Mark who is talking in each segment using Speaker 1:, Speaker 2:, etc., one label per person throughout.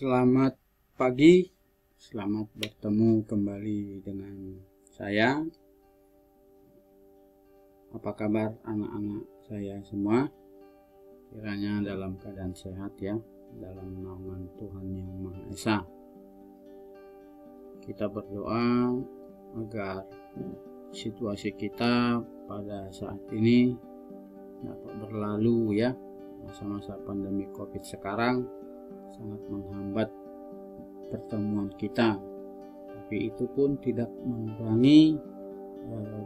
Speaker 1: Selamat pagi, selamat bertemu kembali dengan saya. Apa kabar anak-anak saya semua? Kiranya dalam keadaan sehat ya, dalam naungan Tuhan Yang Maha Esa. Kita berdoa agar situasi kita pada saat ini dapat berlalu ya. Masa-masa pandemi COVID sekarang sangat menghambat pertemuan kita, tapi itu pun tidak mengurangi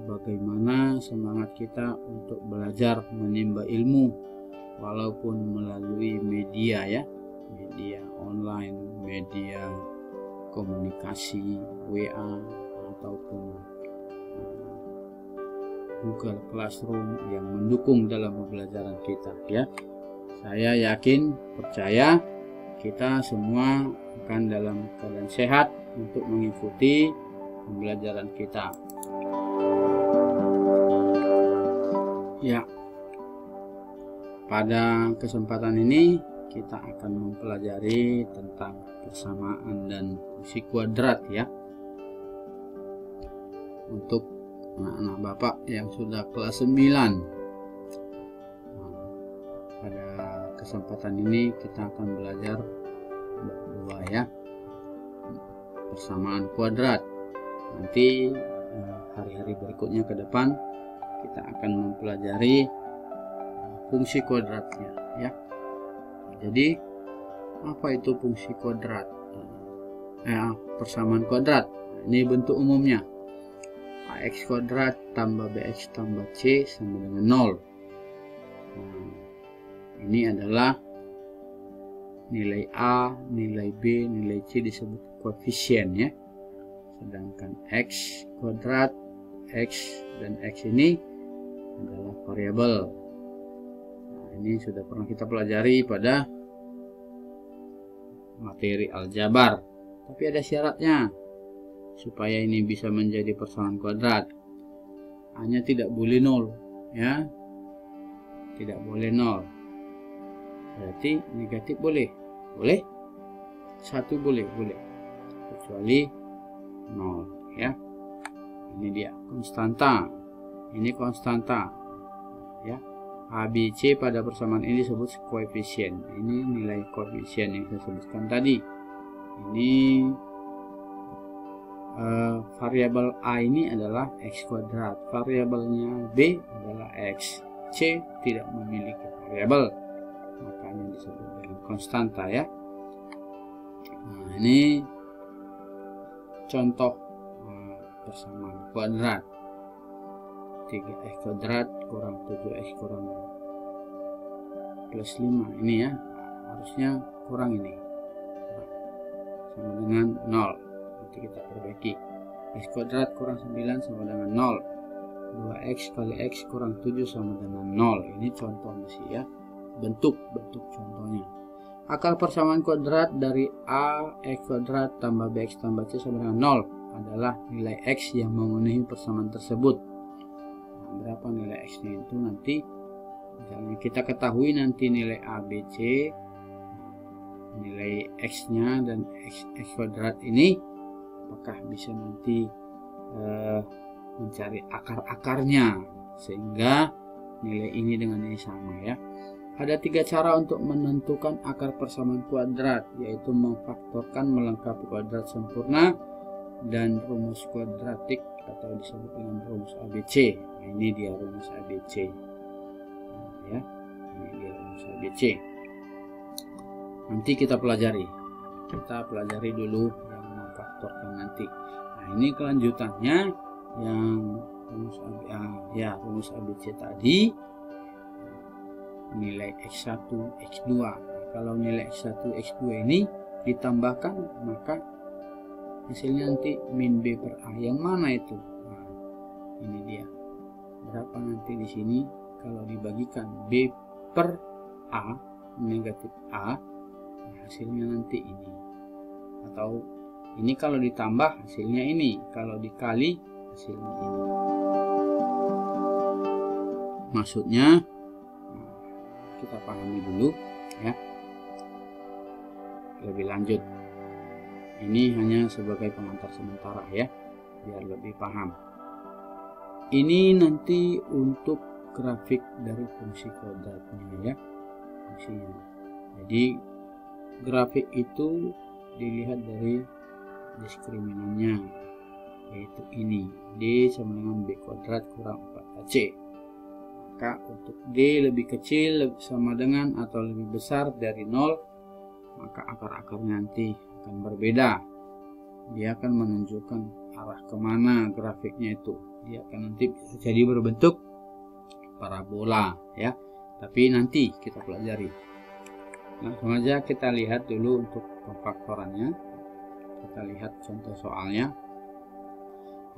Speaker 1: bagaimana semangat kita untuk belajar menimba ilmu walaupun melalui media ya, media online, media komunikasi WA ataupun Google Classroom yang mendukung dalam pembelajaran kita ya. Saya yakin, percaya kita semua akan dalam keadaan sehat untuk mengikuti pembelajaran kita. Ya, pada kesempatan ini kita akan mempelajari tentang persamaan dan fungsi kuadrat ya. Untuk anak-anak Bapak yang sudah kelas 9. Pada kesempatan ini kita akan belajar berdua ya, persamaan kuadrat. Nanti hari-hari berikutnya ke depan kita akan mempelajari fungsi kuadratnya ya. Jadi apa itu fungsi kuadrat? Persamaan kuadrat. Ini bentuk umumnya. AX kuadrat tambah BX tambah C sama dengan 0. Ini adalah nilai A, nilai B, nilai C disebut koefisien ya. Sedangkan X kuadrat, X dan X ini adalah variabel. Nah, ini sudah pernah kita pelajari pada materi aljabar. Tapi ada syaratnya. Supaya ini bisa menjadi persamaan kuadrat, hanya tidak boleh 0 ya. Tidak boleh 0. Berarti negatif boleh, 1 boleh, kecuali 0 ya. Ini dia konstanta, ini konstanta ya. ABC pada persamaan ini disebut koefisien. Ini nilai koefisien yang saya sebutkan tadi. Ini variabel A ini adalah X kuadrat, variabelnya B adalah X, C tidak memiliki variabel, makanya disebut dengan konstanta ya. Nah, ini contoh persamaan kuadrat. 3x kuadrat kurang 7x kurang plus 5 ini ya, harusnya kurang ini, sama dengan 0. Nanti kita perbaiki. X kuadrat kurang 9 sama dengan 0. 2x kali x kurang 7 sama dengan 0. Ini contoh masih ya, bentuk contohnya. Akar persamaan kuadrat dari A x kuadrat tambah bx tambah c sama dengan 0 adalah nilai x yang memenuhi persamaan tersebut. Nah, berapa nilai x nya itu nanti misalnya kita ketahui nanti nilai a, b, c, nilai x nya dan x kuadrat ini, apakah bisa nanti mencari akar-akarnya sehingga nilai ini dengan ini sama ya. Ada 3 cara untuk menentukan akar persamaan kuadrat, yaitu memfaktorkan melengkapi kuadrat sempurna dan rumus kuadratik atau disebut dengan rumus ABC. Nah, ini dia rumus ABC. Nah, ya, ini dia rumus ABC. Nanti kita pelajari. Kita pelajari dulu yang memfaktorkan nanti. Nah, ini kelanjutannya yang rumus ABC tadi. Nilai X1, X2. Kalau nilai X1, X2 ini ditambahkan, maka hasilnya nanti min B per A. Yang mana itu? Nah, ini dia. Berapa nanti di sini kalau dibagikan B per A, negatif A, hasilnya nanti ini. Atau ini kalau ditambah hasilnya ini, kalau dikali hasilnya ini. Maksudnya kita pahami dulu ya. lebih lanjut. Ini hanya sebagai pengantar sementara ya, biar lebih paham. Ini nanti untuk grafik dari fungsi kodratnya ya, fungsinya. Jadi grafik itu dilihat dari diskriminannya, yaitu ini D sama dengan B kuadrat kurang 4AC. Maka untuk D lebih kecil sama dengan atau lebih besar dari 0, maka akar-akarnya nanti akan berbeda. Dia akan menunjukkan arah kemana grafiknya itu. Dia akan nanti bisa jadi berbentuk parabola ya, tapi nanti kita pelajari. Langsung aja kita lihat dulu untuk pemfaktorannya. Kita lihat contoh soalnya.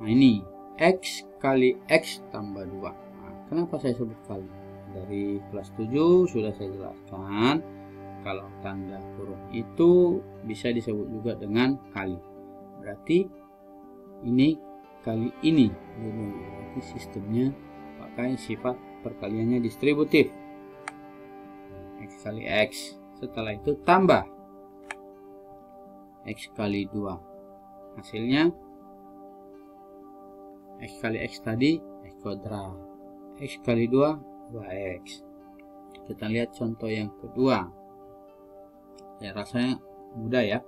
Speaker 1: Nah ini X kali X tambah 2. Nah, kenapa saya sebut kali? Dari kelas 7 sudah saya jelaskan kalau tanda kurung itu bisa disebut juga dengan kali. Berarti ini kali ini, berarti sistemnya pakai sifat perkaliannya distributif. X kali X, setelah itu tambah X kali 2, hasilnya X kali X tadi X kuadrat, X kali 2 2X. Kita lihat contoh yang kedua. Ya rasanya mudah ya,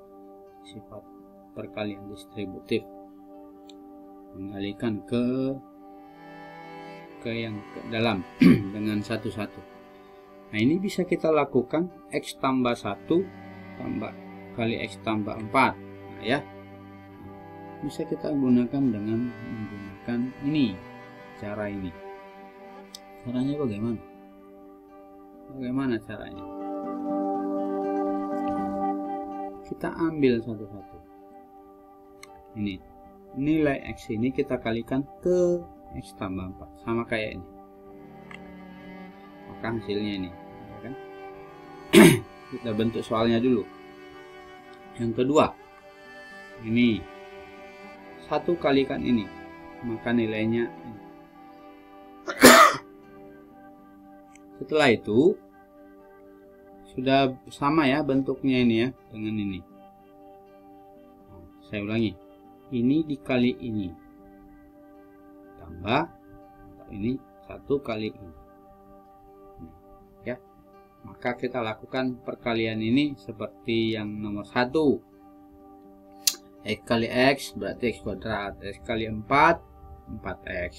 Speaker 1: sifat perkalian distributif, mengalihkan ke yang ke dalam dengan satu-satu. Nah ini bisa kita lakukan X tambah 1 tambah kali X tambah 4. Nah ya, bisa kita gunakan dengan menggunakan ini, cara ini. Caranya bagaimana? Bagaimana caranya? Kita ambil satu-satu. Ini nilai X ini kita kalikan ke X tambah 4, sama kayak ini. Maka hasilnya ini ya kan? Kita bentuk soalnya dulu. Yang kedua, ini 1 kalikan ini, maka nilainya ini. Setelah itu sudah sama ya bentuknya ini ya dengan ini. Nah, saya ulangi, ini dikali ini tambah ini 1 kali ini ya. Maka kita lakukan perkalian ini seperti yang nomor 1. X kali X berarti X kuadrat, X kali 4 4X,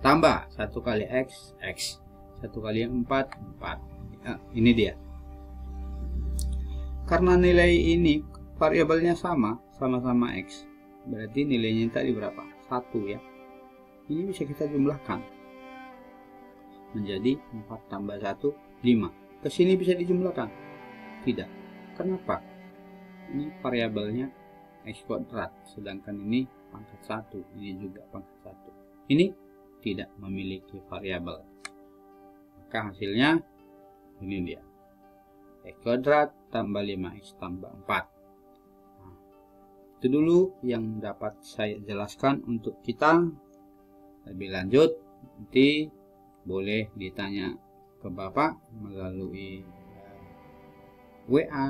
Speaker 1: tambah 1 kali X X, 1 kali 4 4 ya, ini dia. Karena nilai ini variabelnya sama-sama X, berarti nilainya tadi berapa? 1 ya. Ini bisa kita jumlahkan menjadi 4 tambah 1 5. Kesini bisa dijumlahkan? Tidak. Kenapa? Ini variabelnya X kuadrat, sedangkan ini pangkat 1, ini juga pangkat 1. Ini tidak memiliki variabel, maka hasilnya ini dia, X kuadrat tambah 5X tambah 4. Nah, itu dulu yang dapat saya jelaskan untuk kita. Lebih lanjut nanti boleh ditanya ke Bapak melalui WA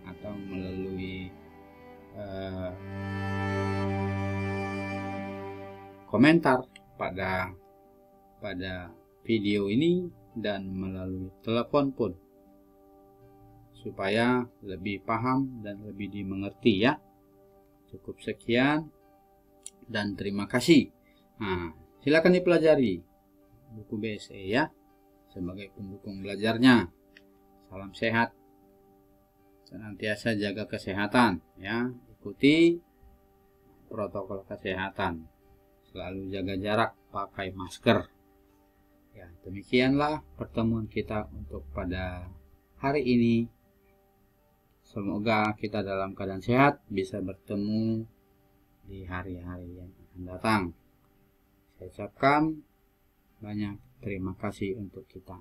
Speaker 1: atau melalui komentar pada video ini dan melalui telepon pun, supaya lebih paham dan lebih dimengerti ya. Cukup sekian dan terima kasih. Nah, silakan dipelajari buku BSE ya sebagai pendukung belajarnya. Salam sehat, senantiasa jaga kesehatan ya, ikuti protokol kesehatan, selalu jaga jarak, pakai masker ya. Demikianlah pertemuan kita untuk pada hari ini. Semoga kita dalam keadaan sehat, bisa bertemu di hari-hari yang akan datang. Saya ucapkan banyak terima kasih untuk kita.